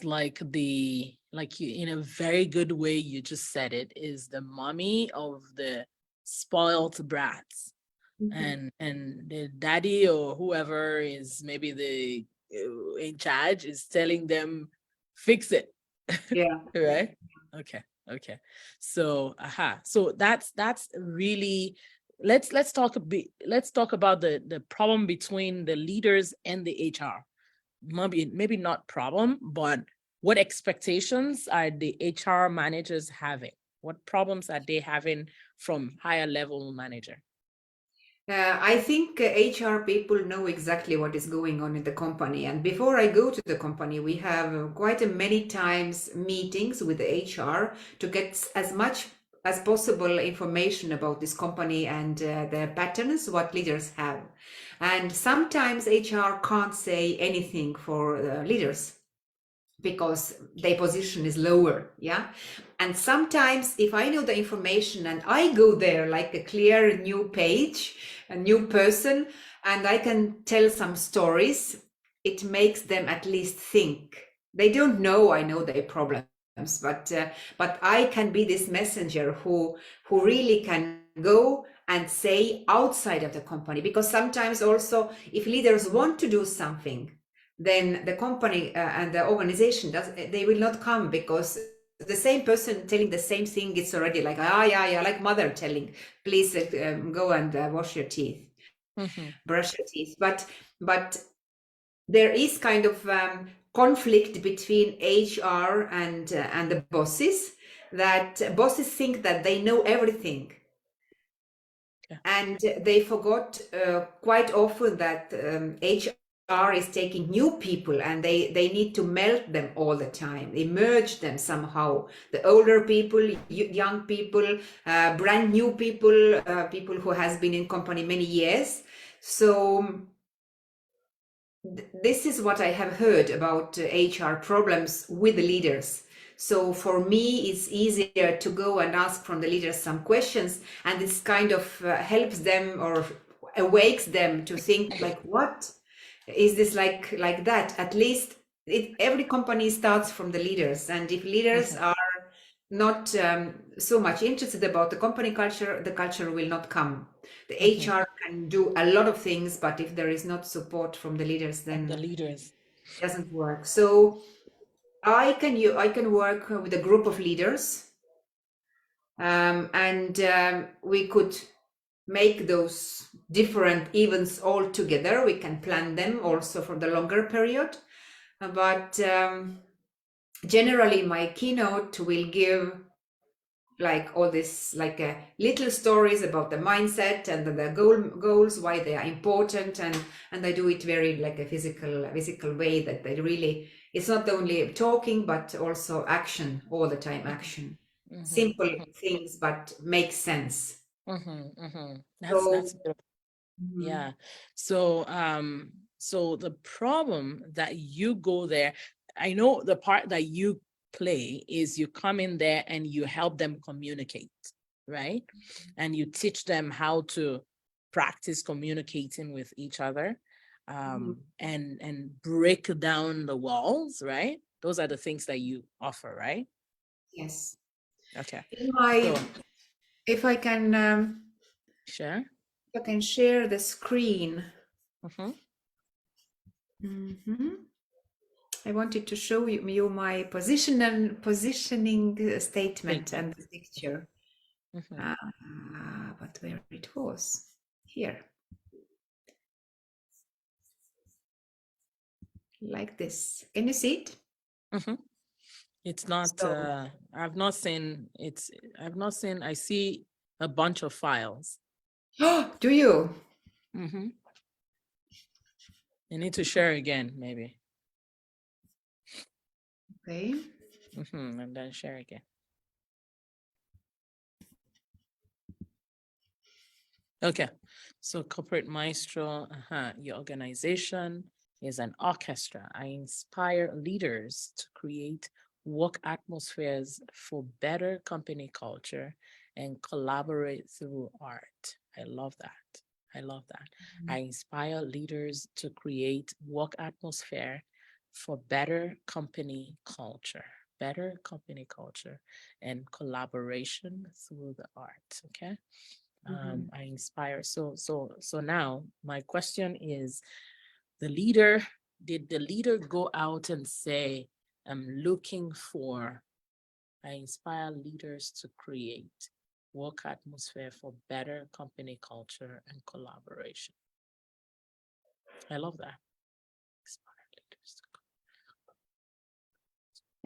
like you, in a very good way, you just said it, is the mommy of the spoiled brats. And the daddy or whoever is maybe the in charge is telling them, fix it. Yeah. Right. Okay. So so that's really, let's talk about the problem between the leaders and the HR. Maybe not problem, but what expectations are the HR managers having? What problems are they having from higher level manager? I think HR people know exactly what is going on in the company. And before I go to the company, we have quite many times meetings with the HR to get as much as possible information about this company and the patterns, what leaders have. And sometimes HR can't say anything for leaders because their position is lower. Yeah. And sometimes if I know the information and I go there like a clear new page, a new person, and I can tell some stories, it makes them at least think. They don't know I know their problems, but I can be this messenger who really can go and say outside of the company. Because sometimes also, if leaders want to do something, then the company and the organization they will not come, because the same person telling the same thing, it's already like, yeah, like mother telling, please go and wash your teeth, brush your teeth. But there is kind of conflict between HR and the bosses, that bosses think that they know everything. And they forgot quite often that HR is taking new people, and they need to melt them all the time. They merge them somehow. The older people, young people, brand new people, people who has been in company many years. So this is what I have heard about HR problems with the leaders. So for me, it's easier to go and ask from the leaders some questions, and this kind of helps them or awakes them to think like, what is this like that? At least every company starts from the leaders, and if leaders are not so much interested about the company culture, the culture will not come. The HR can do a lot of things, but if there is not support from the leaders, then it doesn't work. So I can work with a group of leaders, and we could make those different events all together. We can plan them also for the longer period, but generally my keynote will give like all this like little stories about the mindset and the goals, why they are important, and I do it very like a physical way, that they really, it's not only talking but also action, all the time action. Simple things but make sense. That's So beautiful. Yeah. So so the problem that you go there, I know the part that you play is you come in there and you help them communicate, right? And you teach them how to practice communicating with each other, and break down the walls, right? Those are the things that you offer, right? yes. Okay. So if I can Sure. I can share the screen. I wanted to show you my positioning statement and the picture. But where it was? Here. Like this. Can you see it? It's not, So, I've not seen, I see a bunch of files. oh, do you? You need to share again, maybe. Okay. And then share again. Okay, so Corporate Maestro, your organization is an orchestra. I inspire leaders to create work atmospheres for better company culture and collaborate through art. I love that. I love that. I inspire leaders to create work atmosphere for better company culture and collaboration through the art. Okay. I inspire. So now my question is, did the leader go out and say, I'm looking for, I inspire leaders to create work atmosphere for better company culture and collaboration? I love that. Inspire leaders to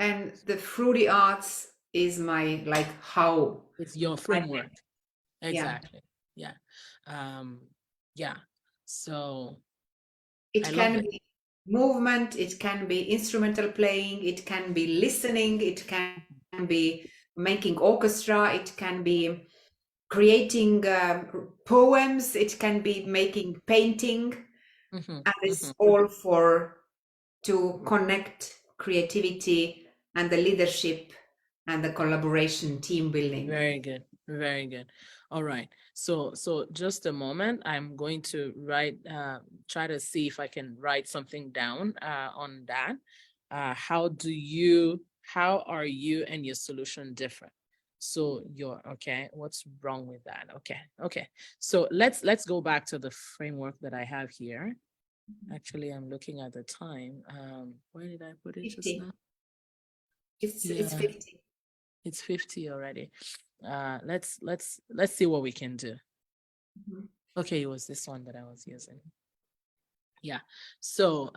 And the fruity arts is my like how. It's your framework. Exactly. Yeah. Yeah. So It I love can it. be movement, it can be instrumental playing, it can be listening, it can be making orchestra, it can be creating poems, it can be making painting, and it's all for to connect creativity and the leadership and the collaboration, team building. Very good. Very good. All right. So just a moment. I'm going to try to see if I can write something down on that. How are you and your solution different? So okay, what's wrong with that? Okay. So let's go back to the framework that I have here. Actually, I'm looking at the time. Where did I put it 50. just now? It's 50. It's 50 already. Let's see what we can do. Okay, it was this one that I was using. Yeah. So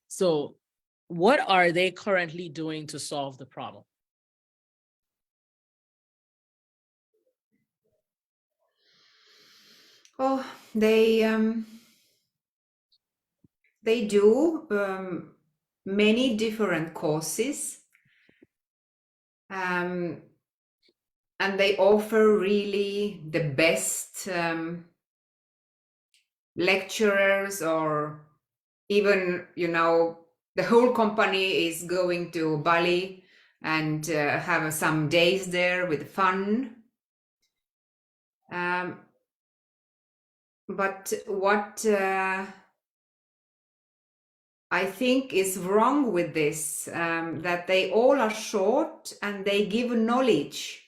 so what are they currently doing to solve the problem? Oh, they do many different courses, and they offer really the best lecturers, or even, the whole company is going to Bali and have some days there with fun. But what I think is wrong with this, that they all are short and they give knowledge.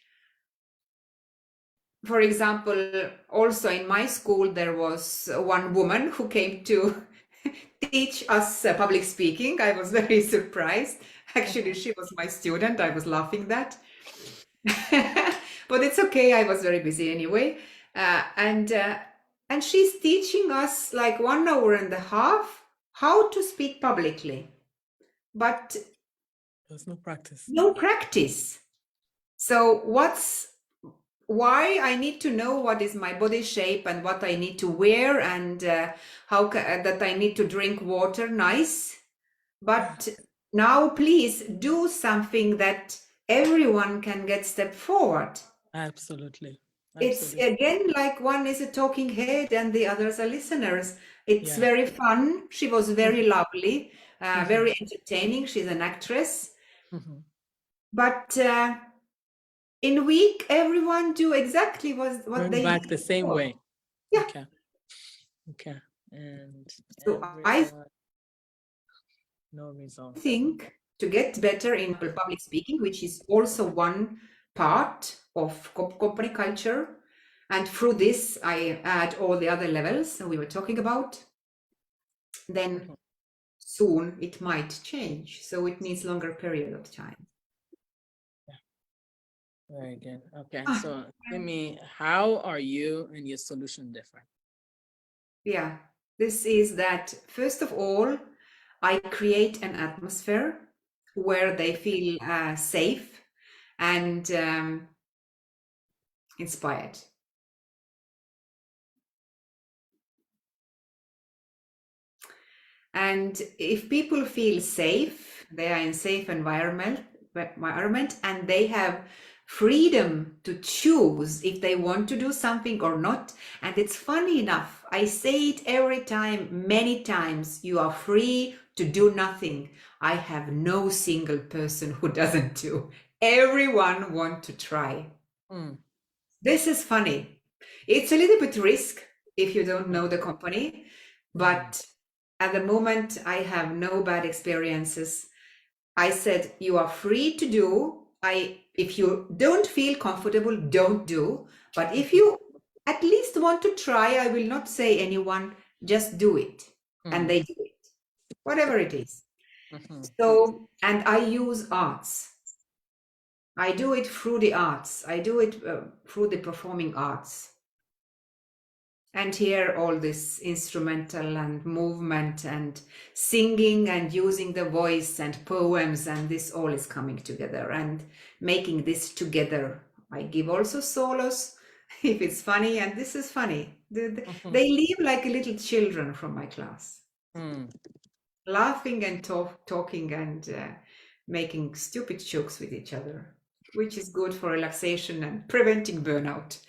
For example, also in my school, there was one woman who came to teach us public speaking. I was very surprised. Actually, she was my student. I was laughing that. But it's okay. I was very busy anyway. And she's teaching us like 1.5 hours how to speak publicly. But there's no practice. No practice. So why I need to know what is my body shape and what I need to wear and that I need to drink water, nice. But now please do something that everyone can get step forward. Absolutely. It's Absolutely. again like one is a talking head and the others are listeners. It's Yeah. very fun. She was very lovely, very entertaining. She's an actress. But in week, everyone do exactly what Going they back did the same before. way. Yeah. Okay. Okay. And So I everyone, no results. think to get better in public speaking, which is also one part of company culture, and through this I add all the other levels we were talking about, then soon it might change. So it needs longer period of time. Very good. Okay. So tell me, how are you and your solution different? Yeah, this is that first of all, I create an atmosphere where they feel safe and inspired. And if people feel safe, they are in safe environment, and they have freedom to choose if they want to do something or not. And it's funny enough, I say it every time, many times, you are free to do nothing. I have no single person who doesn't do. Everyone want to try. This is funny. It's a little bit risk if you don't know the company, but at the moment I have no bad experiences. I said you are free to do. If you don't feel comfortable, don't do. But if you at least want to try, I will not say anyone, just do it. And they do it, whatever it is. So, and I use arts. I do it through the arts. I do it through the performing arts. And here all this instrumental and movement and singing and using the voice and poems, and this all is coming together and making this together. I give also solos if it's funny, and this is funny. They leave like little children from my class, laughing and talking and making stupid jokes with each other, which is good for relaxation and preventing burnout.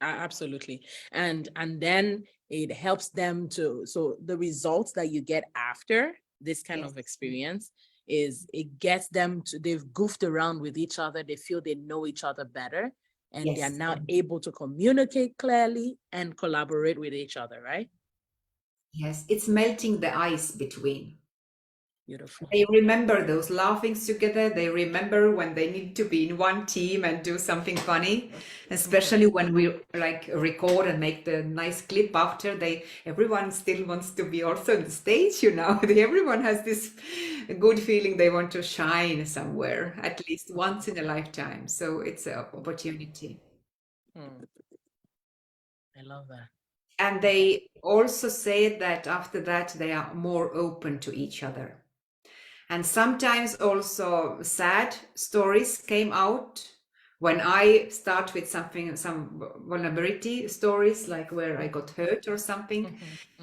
Absolutely. And then it helps them to, so the results that you get after this kind of experience is it gets them to, they've goofed around with each other, they feel they know each other better, and they're now able to communicate clearly and collaborate with each other, right? Yes, it's melting the ice between. Beautiful. They remember those laughings together. They remember when they need to be in one team and do something funny, especially when we like record and make the nice clip after. Everyone still wants to be also on the stage, you know. Everyone has this good feeling they want to shine somewhere, at least once in a lifetime. So it's an opportunity. I love that. And they also say that after that, they are more open to each other. And sometimes also sad stories came out when I start with some vulnerability stories, like where I got hurt or something.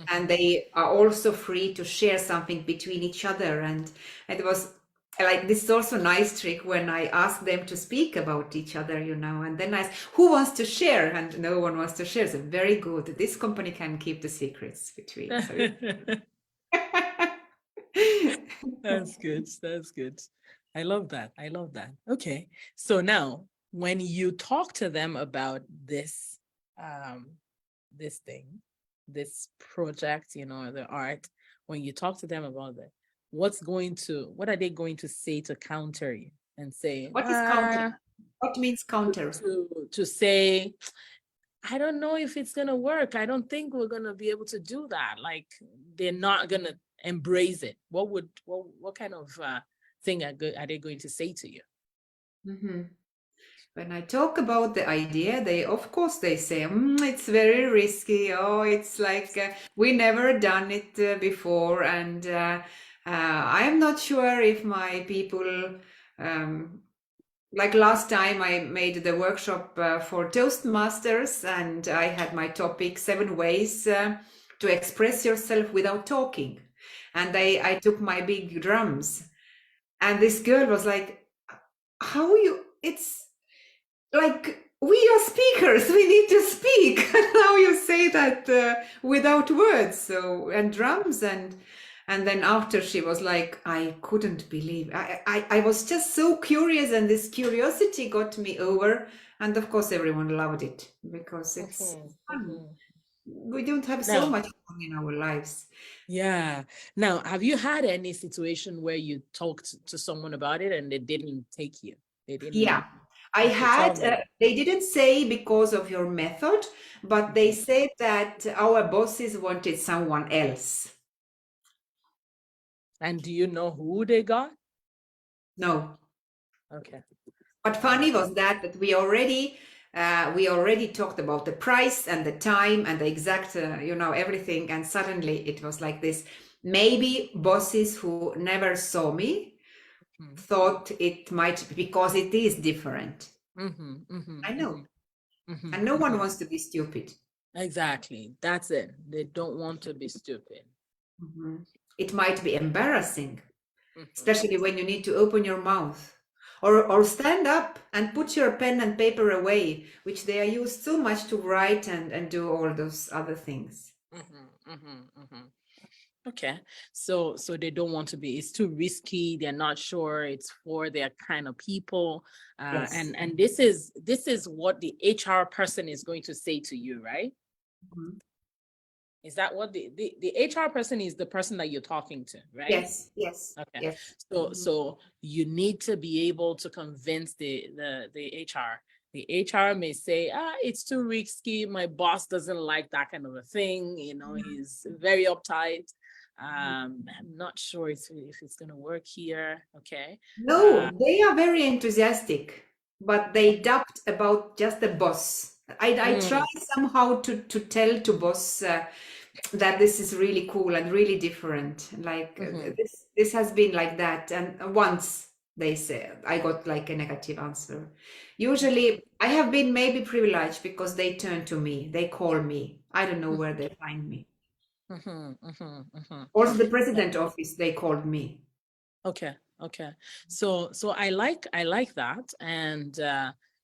And they are also free to share something between each other. And it was like, this is also a nice trick when I ask them to speak about each other, you know, and then I ask, who wants to share? And no one wants to share. So very good. This company can keep the secrets between. So That's good. That's good. I love that. I love that. Okay. So now when you talk to them about this, this thing, this project, you know, the art, when you talk to them about it, what are they going to say to counter you and say, what is counter? What means counter? To say, I don't know if it's gonna work. I don't think we're gonna be able to do that. Like they're not gonna embrace it. What kind of thing are they going to say to you? When I talk about the idea, of course they say, it's very risky. Oh, it's like we never done it before, and I'm not sure if my people like last time I made the workshop for Toastmasters, and I had my topic 7 ways to express yourself without talking. And I took my big drums, and this girl was like, how you, it's like, we are speakers, we need to speak. And now you say that without words. So, and drums, and then after she was like, I couldn't believe, I was just so curious, and this curiosity got me over. And of course, everyone loved it because it's fun. We don't have so Now, much fun in our lives. yeah. Now, have you had any situation where you talked to someone about it and they didn't take you? They didn't. Yeah, I Okay, tell had, me. they didn't say because of your method, but they said that our bosses wanted someone else. And do you know who they got? No. Okay. But funny was that we already talked about the price and the time and the exact, everything. And suddenly it was like this. Maybe bosses who never saw me thought it might be because it is different. I know. And no one wants to be stupid. Exactly. That's it. They don't want to be stupid. It might be embarrassing, especially when you need to open your mouth. Or stand up and put your pen and paper away, which they are used so much to write and do all those other things. Okay, so they don't want to be. It's too risky. They're not sure it's for their kind of people. Yes. And this is what the HR person is going to say to you, right? Is that what the HR person is, the person that you're talking to, right? Yes. Okay. Yes. So you need to be able to convince the HR. The HR may say, it's too risky. My boss doesn't like that kind of a thing. He's very uptight. I'm not sure if it's going to work here. Okay. No, they are very enthusiastic, but they doubt about just the boss. I try somehow to tell to boss that this is really cool and really different. Like this has been like that. And once they said, I got like a negative answer. Usually I have been maybe privileged because they turn to me, they call me. I don't know where they find me. Also the president office, they called me. Okay. So I like that. And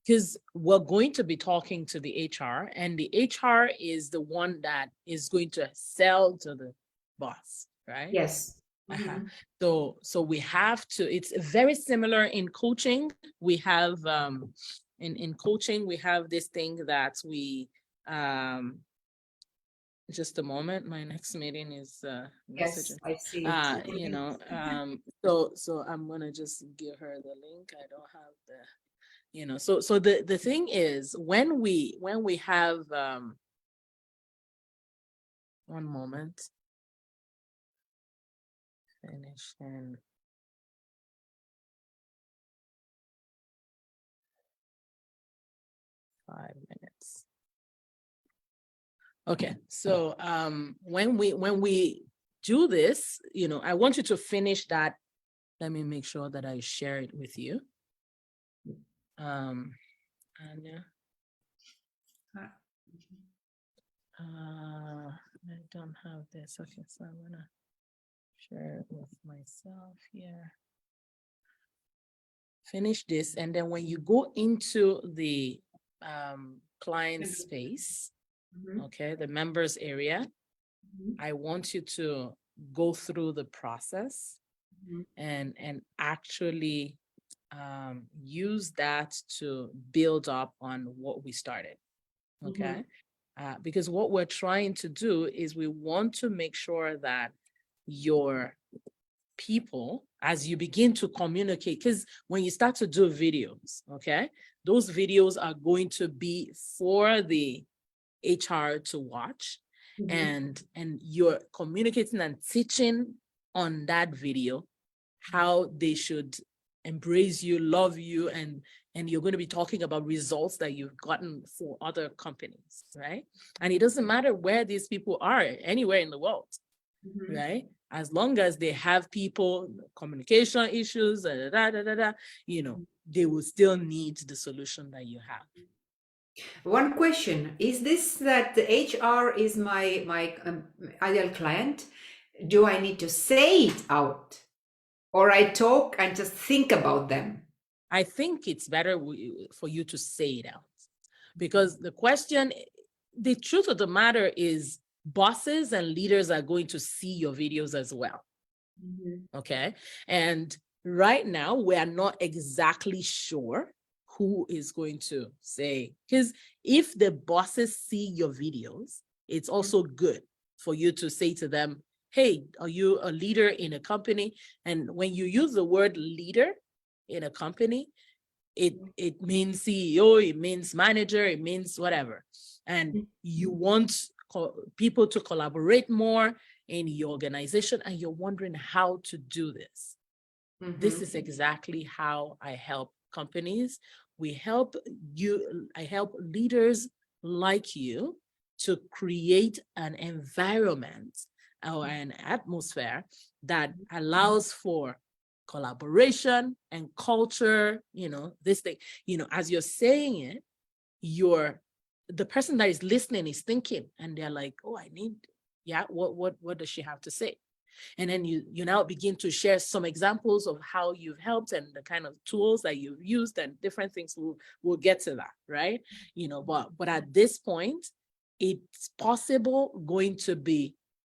because we're going to be talking to the HR, and the HR is the one that is going to sell to the boss, right? Yes. So we have to, it's very similar in coaching. We have in coaching, we have this thing that we just a moment, my next meeting is yes, I see so I'm gonna just give her the link. I don't have the so the thing is, when we have one moment, finish in 5 minutes. Okay, so when we do this, I want you to finish that. Let me make sure that I share it with you. Anya. I don't have this. Okay, so I'm gonna share it with myself here. Finish this, and then when you go into the client space, okay, the members area, I want you to go through the process and actually use that to build up on what we started. Okay. Because what we're trying to do is we want to make sure that your people, as you begin to communicate, because when you start to do videos, okay, those videos are going to be for the HR to watch, and you're communicating and teaching on that video how they should embrace you, love you, and you're going to be talking about results that you've gotten for other companies, right? And it doesn't matter where these people are, anywhere in the world. right? As long as they have people, communication issues, you know, they will still need the solution that you have. One question, is this that the HR is my ideal client? Do I need to say it out, or I talk and just think about them? I think it's better for you to say it out, because the question, the truth of the matter is, bosses and leaders are going to see your videos as well. Okay. And right now, we are not exactly sure who is going to say, because if the bosses see your videos, it's also good for you to say to them, hey, are you a leader in a company? And when you use the word leader in a company, it means CEO, it means manager, it means whatever. And you want people to collaborate more in your organization, and you're wondering how to do this. This is exactly how I help companies. I help leaders like you to create an environment or an atmosphere that allows for collaboration and culture, you know, this thing, you know, as you're saying it, the person that is listening is thinking, and they're like, oh, what does she have to say? And then you now begin to share some examples of how you've helped and the kind of tools that you've used and different things. We'll get to that, right? You know, but at this point, it's possible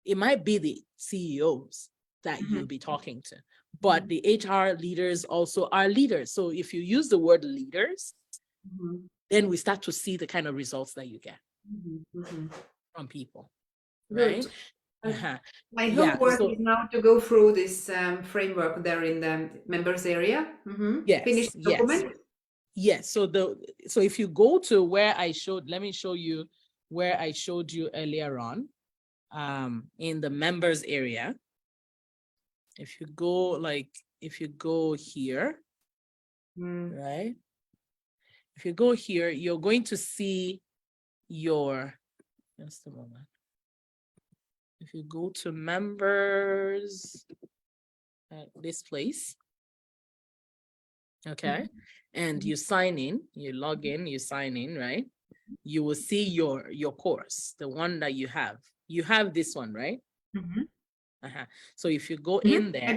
it might be the CEOs that you'll be talking to, but the HR leaders also are leaders. So if you use the word leaders, then we start to see the kind of results that you get from people, right? My homework is now to go through this framework there in the members area. Yes, finish the document. Yes. So if you go to where let me show you where I showed you earlier on, in the members area. If you go here, right? If you go here, you're going to see just a moment. If you go to members at this place, okay, and you sign in, you log in, you sign in, right? You will see your course, the one that you have. You have this one, right? So if you go in there,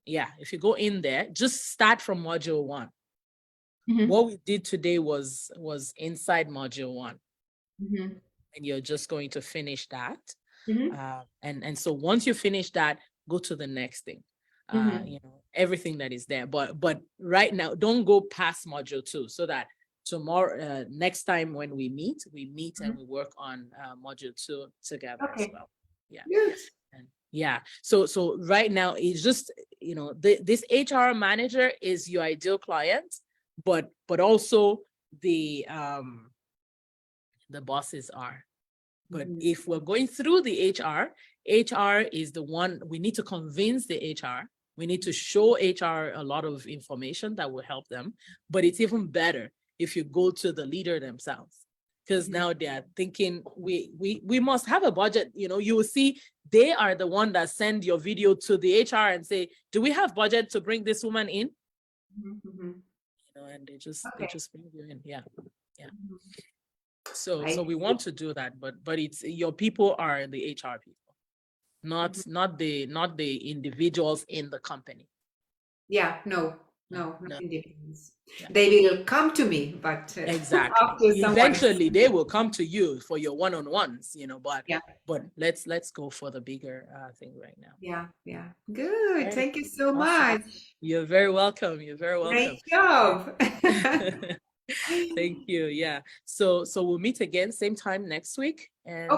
if you go in there, just start from module 1. What we did today was inside module 1, and you're just going to finish that. And so once you finish that, go to the next thing. You know, everything that is there. But right now, don't go past module 2, so that tomorrow, next time when we meet and we work on module 2 together as well. Yeah. Yes. Yeah. So right now it's just, you know, this HR manager is your ideal client, but also the bosses are. But if we're going through the HR is the one we need to convince the HR. We need to show HR a lot of information that will help them. But it's even better if you go to the leader themselves, because now they are thinking we must have a budget. You know, you will see they are the one that send your video to the HR and say, do we have budget to bring this woman in? You know, and they just bring you in. Yeah. So we want to do that, but it's your people are the HR people, not the individuals in the company. Yeah, no, not individuals. Yeah. They will come to me, but exactly. Eventually they will come to you for your one-on-ones, you know, but let's go for the bigger thing right now. Yeah. Good. Right. Thank you so much. You're very welcome. Great job. Thank you. Yeah. So we'll meet again same time next week, and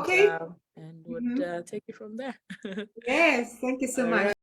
and we'll take it from there. Yes. Thank you so much.